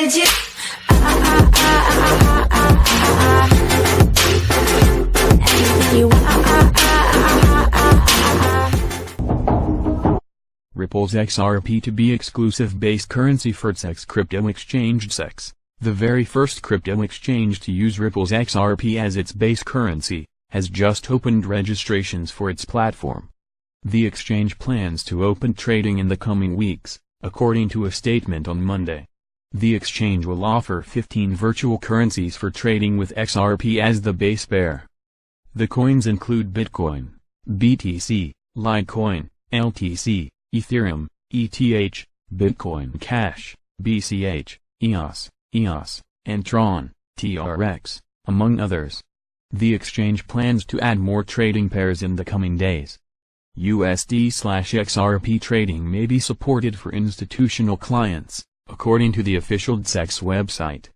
legit. Anything you want. Ripple's XRP to be exclusive base currency for its crypto exchange TRX, the very first crypto exchange to use Ripple's XRP as its base currency, has just opened registrations for its platform. The exchange plans to open trading in the coming weeks, according to a statement on Monday. The exchange will offer 15 virtual currencies for trading with XRP as the base pair. The coins include Bitcoin, BTC, Litecoin, LTC, Ethereum, ETH, Bitcoin Cash, BCH, EOS, and Tron, TRX, among others. The exchange plans to add more trading pairs in the coming days. USD/XRP trading may be supported for institutional clients, according to the official TRX website.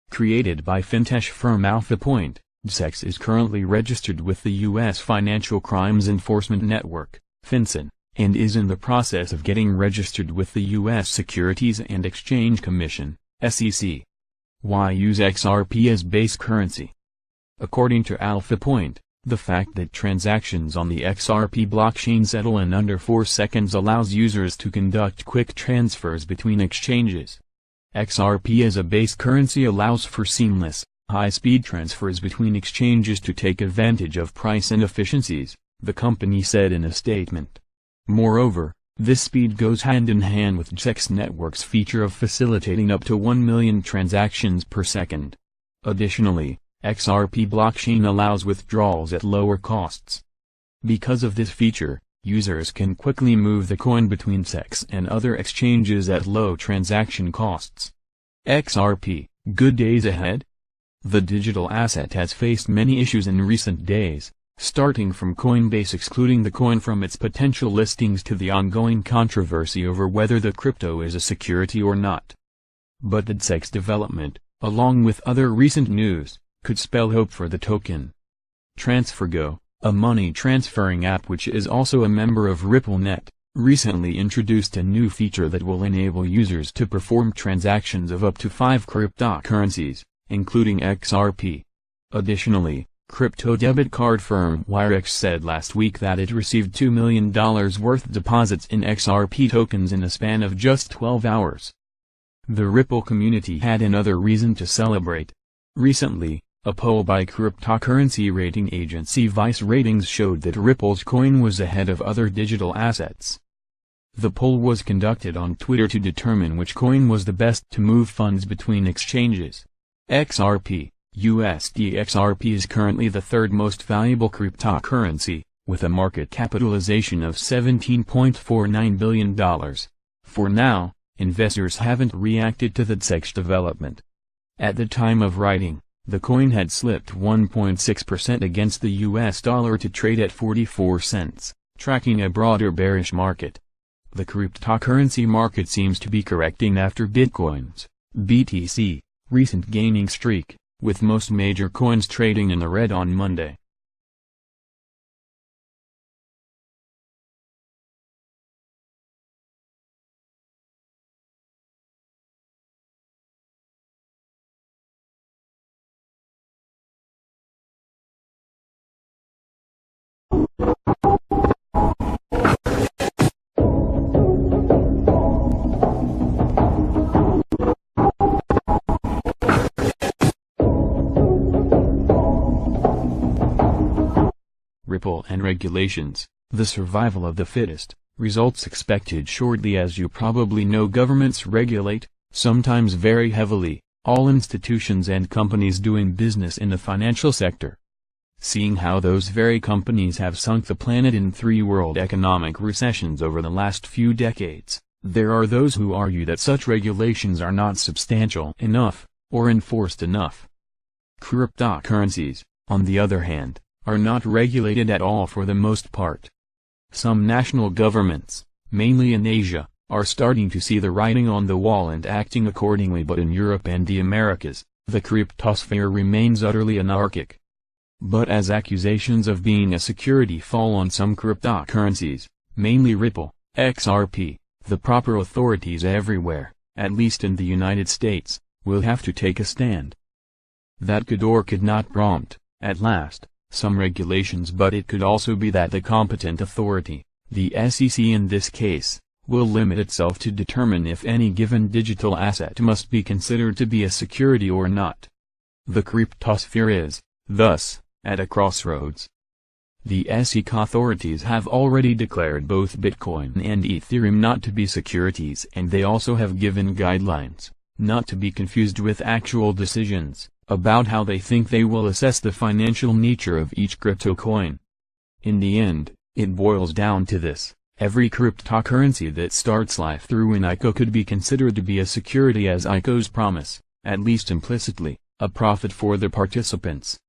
Created by fintech firm Alpha Point, TRX is currently registered with the U.S. Financial Crimes Enforcement Network, FinCEN, and is in the process of getting registered with the U.S. Securities and Exchange Commission, SEC. Why use XRP as base currency? According to Alpha Point, the fact that transactions on the XRP blockchain settle in under 4 seconds allows users to conduct quick transfers between exchanges. XRP as a base currency allows for seamless, high-speed transfers between exchanges to take advantage of price inefficiencies, the company said in a statement. Moreover, this speed goes hand in hand with TRX Network's feature of facilitating up to 1 million transactions per second. Additionally, XRP blockchain allows withdrawals at lower costs. Because of this feature, users can quickly move the coin between TRX and other exchanges at low transaction costs. XRP, good days ahead? The digital asset has faced many issues in recent days, starting from Coinbase excluding the coin from its potential listings to the ongoing controversy over whether the crypto is a security or not. But the TRX development, along with other recent news, could spell hope for the token. TransferGo, a money transferring app which is also a member of RippleNet, recently introduced a new feature that will enable users to perform transactions of up to 5 cryptocurrencies, including XRP. Additionally, crypto debit card firm TRX said last week that it received $2 million worth deposits in XRP tokens in a span of just 12 hours. The Ripple community had another reason to celebrate. Recently, a poll by cryptocurrency rating agency Vice Ratings showed that Ripple's coin was ahead of other digital assets. The poll was conducted on Twitter to determine which coin was the best to move funds between exchanges. XRP, USD XRP is currently the third most valuable cryptocurrency, with a market capitalization of $17.49 billion. For now, investors haven't reacted to the TRX development. At the time of writing, the coin had slipped 1.6% against the US dollar to trade at 44 cents, tracking a broader bearish market. The cryptocurrency market seems to be correcting after Bitcoin's, BTC, recent gaining streak, with most major coins trading in the red on Monday. Ripple and regulations, the survival of the fittest, results expected shortly. As you probably know, governments regulate, sometimes very heavily, all institutions and companies doing business in the financial sector. Seeing how those very companies have sunk the planet in 3 world economic recessions over the last few decades, there are those who argue that such regulations are not substantial enough, or enforced enough. Cryptocurrencies, on the other hand, are not regulated at all for the most part. Some national governments, mainly in Asia, are starting to see the writing on the wall and acting accordingly, but in Europe and the Americas, the cryptosphere remains utterly anarchic. But as accusations of being a security fall on some cryptocurrencies, mainly Ripple, XRP, the proper authorities everywhere, at least in the United States, will have to take a stand. That could or could not prompt, at last, some regulations, but it could also be that the competent authority, the SEC in this case, will limit itself to determine if any given digital asset must be considered to be a security or not. The cryptosphere is, thus, at a crossroads. The SEC authorities have already declared both Bitcoin and Ethereum not to be securities, and they also have given guidelines, not to be confused with actual decisions, about how they think they will assess the financial nature of each crypto coin. In the end, it boils down to this: every cryptocurrency that starts life through an ICO could be considered to be a security, as ICOs promise, at least implicitly, a profit for the participants.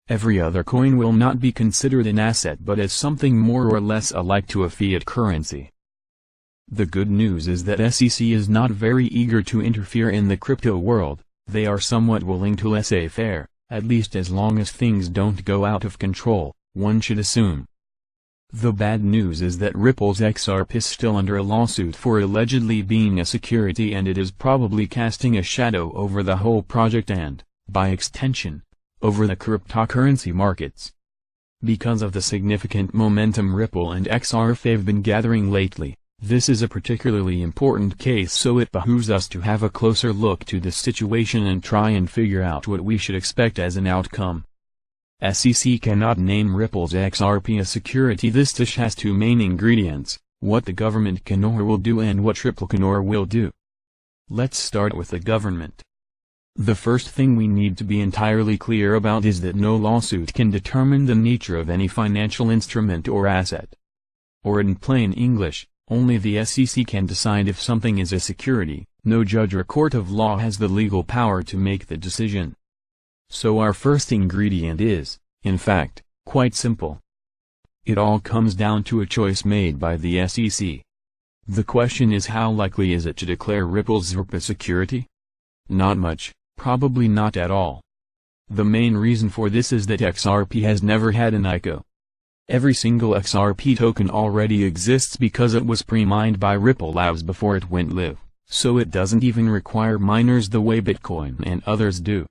Every other coin will not be considered an asset but as something more or less alike to a fiat currency. The good news is that SEC is not very eager to interfere in the crypto world. They are somewhat willing to laissez-faire, at least as long as things don't go out of control, one should assume. The bad news is that Ripple's XRP is still under a lawsuit for allegedly being a security, and it is probably casting a shadow over the whole project and, by extension, over the cryptocurrency markets. Because of the significant momentum Ripple and XRP have been gathering lately, this is a particularly important case, so it behooves us to have a closer look to this situation and try and figure out what we should expect as an outcome. SEC cannot name Ripple's XRP a security. This dish has two main ingredients: what the government can or will do and what Ripple can or will do. Let's start with the government. The first thing we need to be entirely clear about is that no lawsuit can determine the nature of any financial instrument or asset. Or in plain English, only the SEC can decide if something is a security. No judge or court of law has the legal power to make the decision. So our first ingredient is, in fact, quite simple. It all comes down to a choice made by the SEC. The question is, how likely is it to declare Ripple's XRP a security? Not much, probably not at all. The main reason for this is that XRP has never had an ICO. Every single XRP token already exists because it was pre-mined by Ripple Labs before it went live, so it doesn't even require miners the way Bitcoin and others do.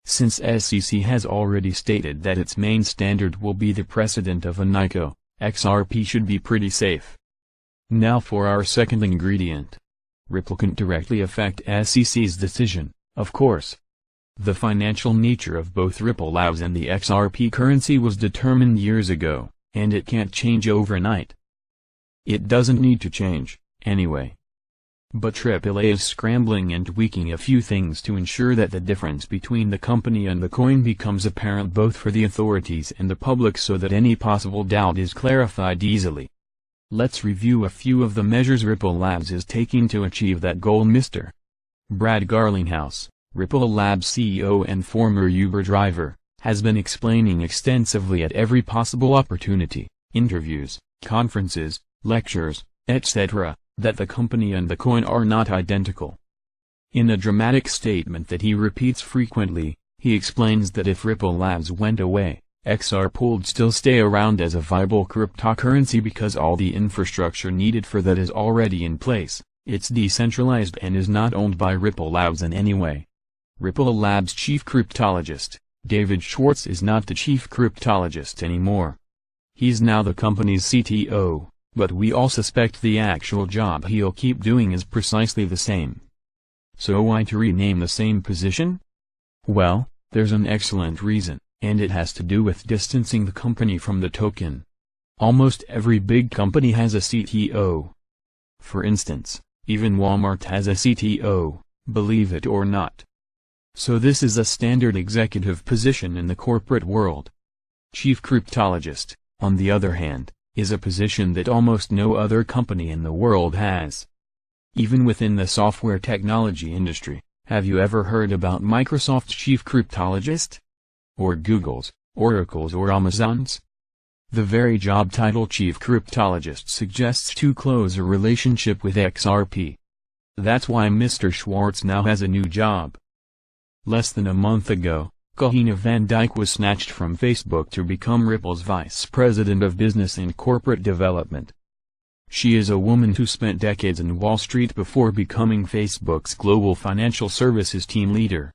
Since SEC has already stated that its main standard will be the precedent of an ICO, XRP should be pretty safe. Now for our second ingredient. Ripple can't directly affect SEC's decision, of course. The financial nature of both Ripple Labs and the XRP currency was determined years ago, and it can't change overnight. It doesn't need to change, anyway. But AAA is scrambling and tweaking a few things to ensure that the difference between the company and the coin becomes apparent both for the authorities and the public, so that any possible doubt is clarified easily. Let's review a few of the measures Ripple Labs is taking to achieve that goal. Mr. Brad Garlinghouse, Ripple Labs CEO and former Uber driver, has been explaining extensively at every possible opportunity, interviews, conferences, lectures, etc., that the company and the coin are not identical. In a dramatic statement that he repeats frequently, he explains that if Ripple Labs went away, XRP would still stay around as a viable cryptocurrency because all the infrastructure needed for that is already in place. It's decentralized and is not owned by Ripple Labs in any way. Ripple Labs chief cryptologist, David Schwartz, is not the chief cryptologist anymore. He's now the company's CTO, but we all suspect the actual job he'll keep doing is precisely the same. So why to rename the same position? Well, there's an excellent reason, and it has to do with distancing the company from the token. Almost every big company has a CTO. For instance, even Walmart has a CTO, believe it or not. So this is a standard executive position in the corporate world. Chief cryptologist, on the other hand, is a position that almost no other company in the world has. Even within the software technology industry, have you ever heard about Microsoft's chief cryptologist? Or Google's, Oracle's, or Amazon's? The very job title chief cryptologist suggests too close a relationship with XRP. That's why Mr. Schwartz now has a new job. Less than a month ago, Kahina Van Dyke was snatched from Facebook to become Ripple's vice president of business and corporate development. She is a woman who spent decades in Wall Street before becoming Facebook's global financial services team leader.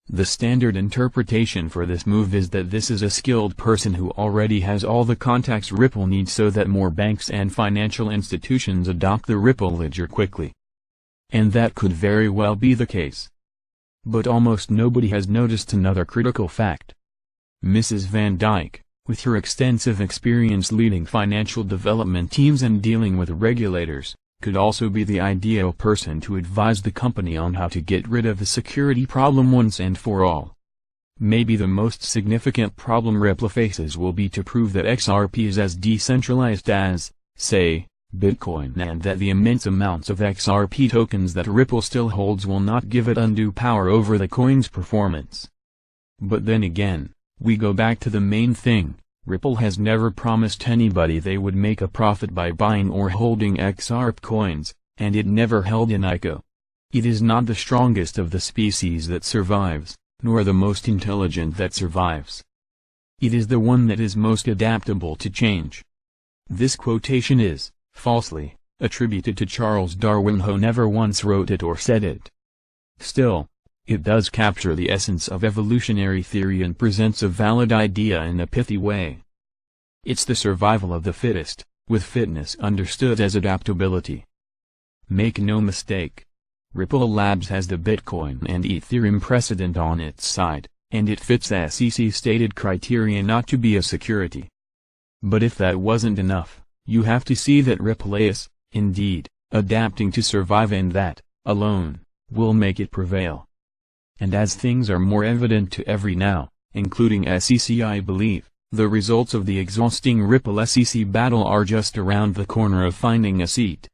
The standard interpretation for this move is that this is a skilled person who already has all the contacts Ripple needs so that more banks and financial institutions adopt the Ripple ledger quickly. And that could very well be the case. But almost nobody has noticed another critical fact. Mrs. Van Dyke, with her extensive experience leading financial development teams and dealing with regulators, could also be the ideal person to advise the company on how to get rid of the security problem once and for all. Maybe the most significant problem Ripple faces will be to prove that XRP is as decentralized as, say, Bitcoin, and that the immense amounts of XRP tokens that Ripple still holds will not give it undue power over the coin's performance. But then again, we go back to the main thing. Ripple has never promised anybody they would make a profit by buying or holding XRP coins, and it never held an ICO. It is not the strongest of the species that survives, nor the most intelligent that survives. It is the one that is most adaptable to change. This quotation is, falsely, attributed to Charles Darwin, who never once wrote it or said it. Still, it does capture the essence of evolutionary theory and presents a valid idea in a pithy way. It's the survival of the fittest, with fitness understood as adaptability. Make no mistake. Ripple Labs has the Bitcoin and Ethereum precedent on its side, and it fits SEC stated criteria not to be a security. But if that wasn't enough, you have to see that Ripple is, indeed, adapting to survive, and that, alone, will make it prevail. And as things are more evident to every now, including SEC, I believe, the results of the exhausting Ripple SEC battle are just around the corner of finding a seat.